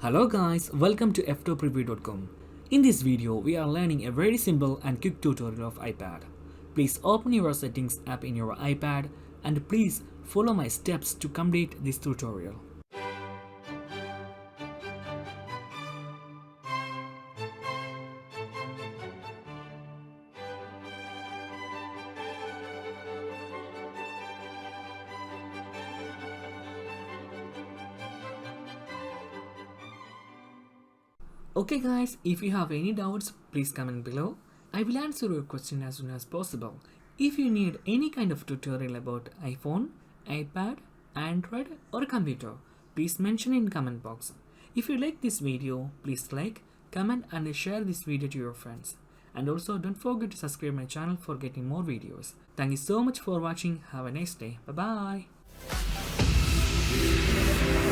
Hello guys, welcome to Ftopreview.com. In this video, we are learning a very simple and quick tutorial of iPad. Please open your settings app in your iPad and please follow my steps to complete this tutorial. Okay guys, if you have any doubts, please comment below. I will answer your question as soon as possible. If you need any kind of tutorial about iPhone, iPad, Android or computer, please mention in comment box. If you like this video, please like, comment and share this video to your friends. And also don't forget to subscribe my channel for getting more videos. Thank you so much for watching. Have a nice day. Bye bye.